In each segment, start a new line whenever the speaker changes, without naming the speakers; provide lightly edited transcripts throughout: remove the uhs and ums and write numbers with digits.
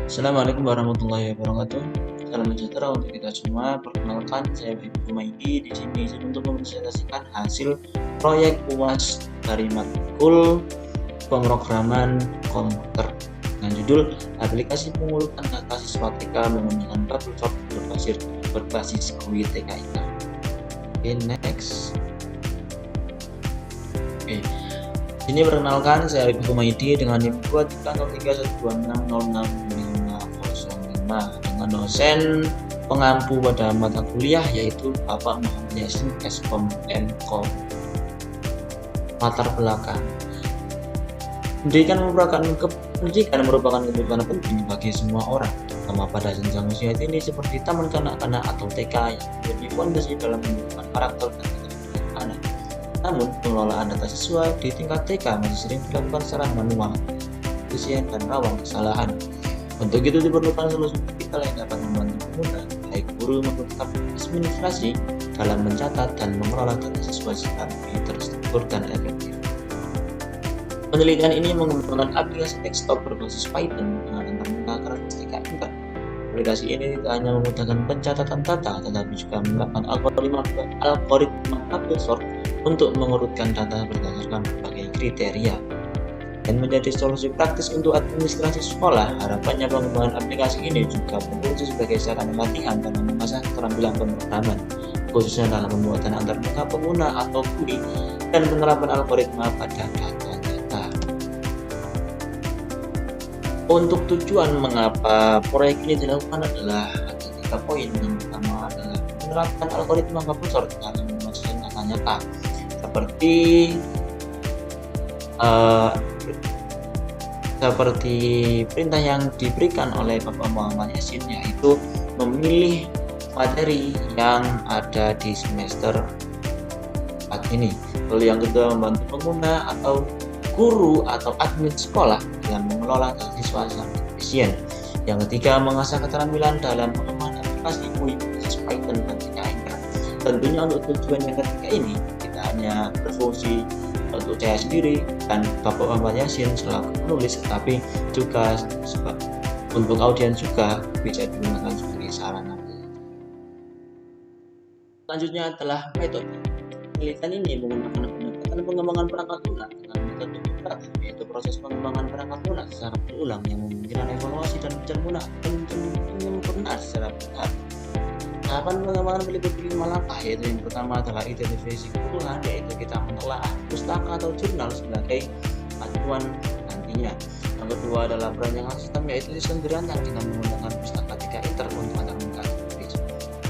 Assalamualaikum warahmatullahi wabarakatuh. Salam sejahtera untuk kita semua. Perkenalkan, saya Bibi Kumaidi. Di sini izin untuk mempresentasikan hasil proyek UAS dari matkul pemrograman komputer dengan judul aplikasi pengurutan data siswa TK menggunakan bubble shop berbasis GUI TK ITER. Oke, next. Oke. Ini perkenalkan, saya Bibi Kumaidi dengan NIM 231312606505 dengan dosen pengampu pada mata kuliah yaitu Bapak Muhammad Yasin Eskom Mkom. Latar belakang pendidikan merupakan kebutuhan penting bagi semua orang, terutama pada jenjang usia dini seperti taman kanak-kanak atau TK yang menjadi fondasi dalam pembentukan karakter dan keterampilan anak. Namun, pengelolaan data siswa di tingkat TK masih sering dilakukan secara manual, efisien, dan rawan kesalahan. Untuk itu diperlukan solusi digital yang dapat membantu pengguna, baik guru maupun staf administrasi, dalam mencatat dan mengelola data siswa secara lebih terstruktur dan efektif. Penelitian ini mengembangkan aplikasi desktop berbasis Python dengan antarmuka karakteristik ITER. Aplikasi ini tidak hanya memudahkan pencatatan data, tetapi juga menerapkan algoritma bubble sort untuk mengurutkan data berdasarkan berbagai kriteria dan menjadi solusi praktis untuk administrasi sekolah. Harapannya pengembangan aplikasi ini juga berfungsi sebagai sarana latihan dalam mengasah keterampilan pemrograman, khususnya dalam pembuatan antarmuka pengguna atau GUI dan penerapan algoritma pada data. Untuk tujuan mengapa proyek ini dilakukan adalah ada 3 poin. Yang pertama adalah menerapkan algoritma bubble sort dalam menghasilkan data nyata, seperti perintah yang diberikan oleh Bapak Muhammad Yasin, yaitu memilih materi yang ada di semester 4 ini. Lalu yang kedua, membantu pengguna atau guru atau admin sekolah dalam mengelola data siswa secara efisien. Yang ketiga, mengasah keterampilan dalam pengembangan aplikasi GUI berbasis Python dan TK ITER. Tentunya untuk tujuan yang ketiga ini tidak hanya berfungsi untuk saya sendiri dan Bapak Muhammad Yasin selaku penulis, tetapi juga untuk audiens juga bisa digunakan sebagai sarana. Selanjutnya adalah metode. Penelitian ini menggunakan pendekatan pengembangan perangkat lunak dengan metode iteratif, yaitu proses pengembangan perangkat lunak secara berulang yang memungkinkan evaluasi dan penyempurnaan secara bertahap. Tahapan pengembangan meliputi 5 langkah, yaitu yang pertama adalah identifikasi kebutuhan, yaitu kita menelaah pustaka atau jurnal sebagai acuan nantinya. Yang kedua adalah perancangan sistem, yaitu sistem dirancang dengan menggunakan pustaka TK ITER untuk antarmuka.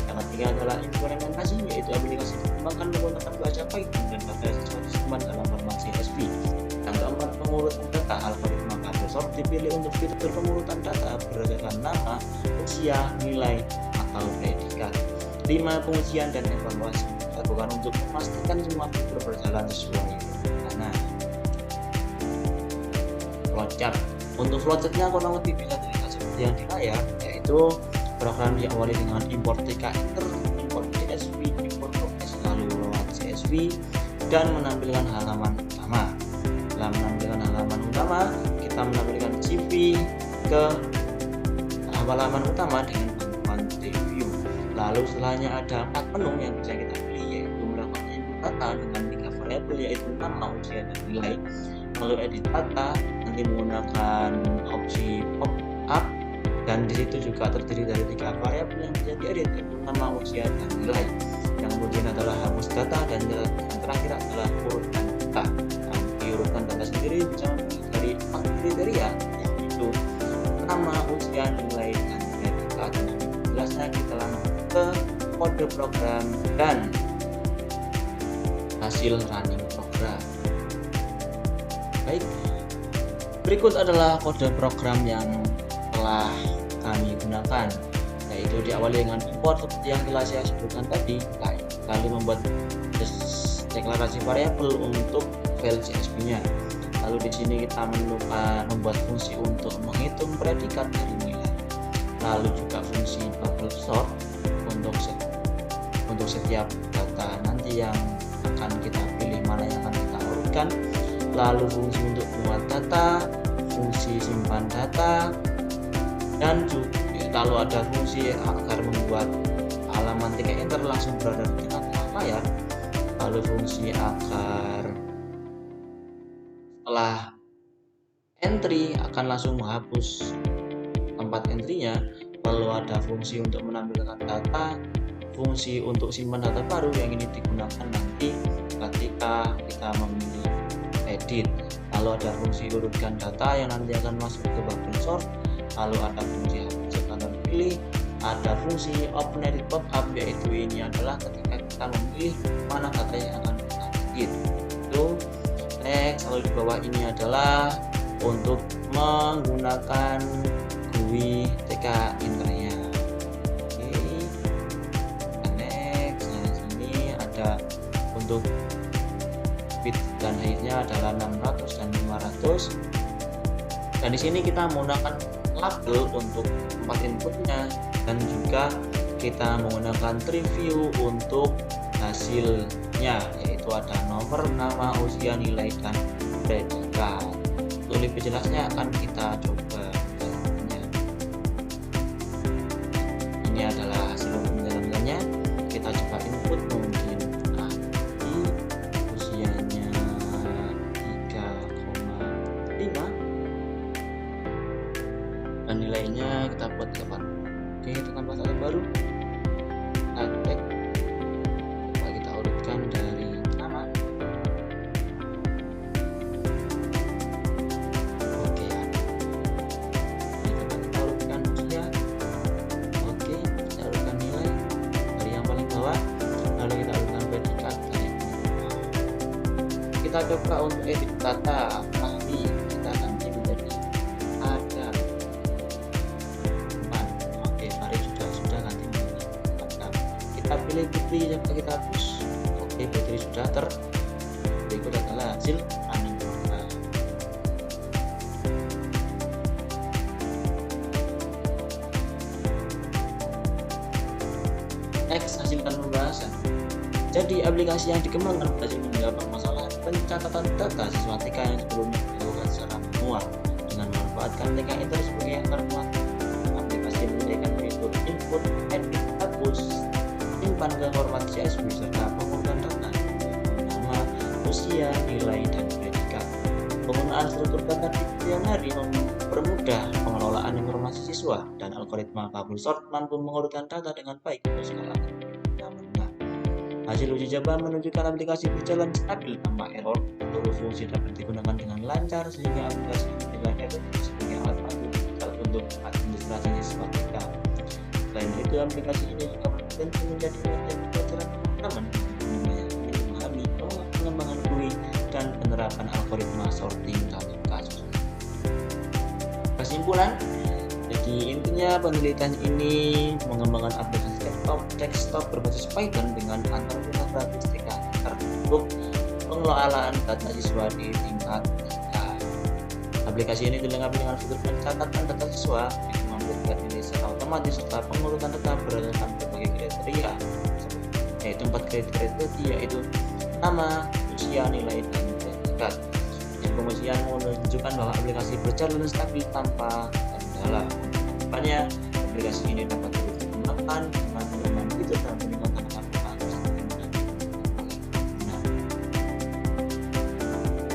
Yang ketiga adalah implementasi, yaitu aplikasi dikembangkan menggunakan bahasa Python dan pada siswa disimpan dalam format CSV. Yang keempat, pengurutan data. Algoritma bubble sort dipilih untuk fitur pengurutan data berdasarkan nama, usia, nilai, atau predikat. 5. Pengujian dan evaluasi dilakukan untuk memastikan semua fitur berjalan sesuai rencana. Flowchart. Untuk flowchartnya kurang lebih bisa dilihat seperti yang di layar, yaitu program diawali dengan import TK ITER, import CSV, import progress, lalu lewat CSV, dan menampilkan halaman utama. Setelah menampilkan halaman utama, kita menampilkan CV ke halaman utama dengan bantuan preview. Lalu setelahnya ada 4 menu yang bisa kita pilih, yaitu melakukan input data dengan 3 variabel, yaitu nama, usia, dan nilai. Lalu edit data nanti menggunakan opsi pop up, dan disitu juga terdiri dari 3 variabel yang bisa diedit, yaitu nama, usia, dan nilai. Yang kemudian adalah hapus data, dan yang terakhir adalah urutkan data. Nah, diurutkan data sendiri bisa memilih dari 4 kriteria, yaitu nama, usia, nilai, dan predikat. Jelasnya kita langsung ke kode program dan hasil running program. Baik, berikut adalah kode program yang telah kami gunakan, yaitu diawali dengan import seperti yang telah saya sebutkan tadi, lalu membuat deklarasi variabel untuk file CSV-nya. Lalu di sini kita membuat fungsi untuk menghitung predikat dari nilai. Lalu juga fungsi bubble sort untuk setiap data nanti yang akan kita pilih mana yang akan kita urutkan. Lalu fungsi untuk muat data, fungsi simpan data, Dan juga kalau ada fungsi agar membuat halaman TK Enter langsung berada di tengah-tengah layar, lalu fungsi agar setelah entry akan langsung menghapus tempat entry-nya, lalu ada fungsi untuk menampilkan data, fungsi untuk simpan data baru yang ini digunakan nanti ketika kita memilih edit, lalu ada fungsi urutkan data yang nanti akan masuk ke bubble sort, lalu ada fungsi hapus tanda pilih, ada fungsi open edit pop-up, yaitu ini adalah ketika kita memilih mana data yang akan kita edit. Itu teks, lalu di bawah ini adalah untuk menggunakan GUI TK Internya. Oke, next. Nah, sini ada untuk width dan height-nya adalah 600 dan 500. Dan di sini kita menggunakan label untuk tempat inputnya, dan juga kita menggunakan tree view untuk hasilnya, yaitu ada nomor, nama, usia, nilai, dan predikat. Untuk lebih jelasnya akan kita coba menjalankannya. Ini adalah hasil menjalankannya. Kita coba input mungkin usianya 3,5 dan nilainya kita buat 8. Oke, tekan pasal baru, tag, coba kita urutkan dari nama. Oke ya, ini coba kita urutkan usia. Oke, kita urutkan nilai dari yang paling bawah, lalu kita urutkan predikat dari yang paling bawah. Kita coba untuk edit data, pasti kita ganti menjadi ada. Oke, sudah ganti menjadi ada. Kita pilih putri, coba kita hapus. Oke, putri sudah berikut adalah hasil running program. Next, hasilkan pembahasan. Jadi aplikasi yang dikembangkan berhasil menjawab permasalahan pencatatan data siswa TK yang sebelumnya dilakukan secara manual dengan memanfaatkan TK Inter sebagai yang terkuat. Aplikasi menyediakan fitur input, edit, hapus, simpan ke format CSV serta pengurutan data, nama, usia, nilai, dan predikat. Penggunaan struktur data di kemudian hari mempermudah pengelolaan informasi siswa, dan algoritma bubble sort mampu mengurutkan data dengan baik untuk skala menengah. Hasil uji coba menunjukkan aplikasi berjalan stabil tanpa error, seluruh fungsi dapat digunakan dengan lancar sehingga aplikasi dinilai efektif sebagai alat bantu digital untuk administrasi siswa TK. Selain itu, aplikasi ini juga berpotensi menjadi metode pelajaran pemrograman yang memahami pengembangan GUI dan penerapan algoritma sorting dalam kasus. Kesimpulan, jadi intinya penelitian ini mengembangkan aplikasi desktop berbasis Python dengan antarguna gratis TK untuk pengelolaan data siswa di tingkat TK. Aplikasi ini dilengkapi dengan fitur pencatatan data siswa yang memberikan nilai secara otomatis serta pengurutan data berdasarkan berbagai kriteria, yaitu 4 kriteria, yaitu nama, usia, nilai, dan predikat. Pengujian menunjukkan bahwa aplikasi berjalan stabil tanpa kendala. Kedepannya, aplikasi ini dapat terus dikembangkan dengan pengembangan fitur dan peningkatan kapasitas.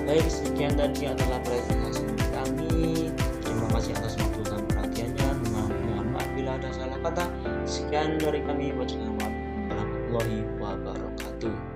Baik, sekian tadi adalah presentasi kami. Terima kasih atas waktu dan perhatiannya. Mohon maaf bila ada salah kata. Sekian dari kami. Wassalamualaikum warahmatullahi wabarakatuh.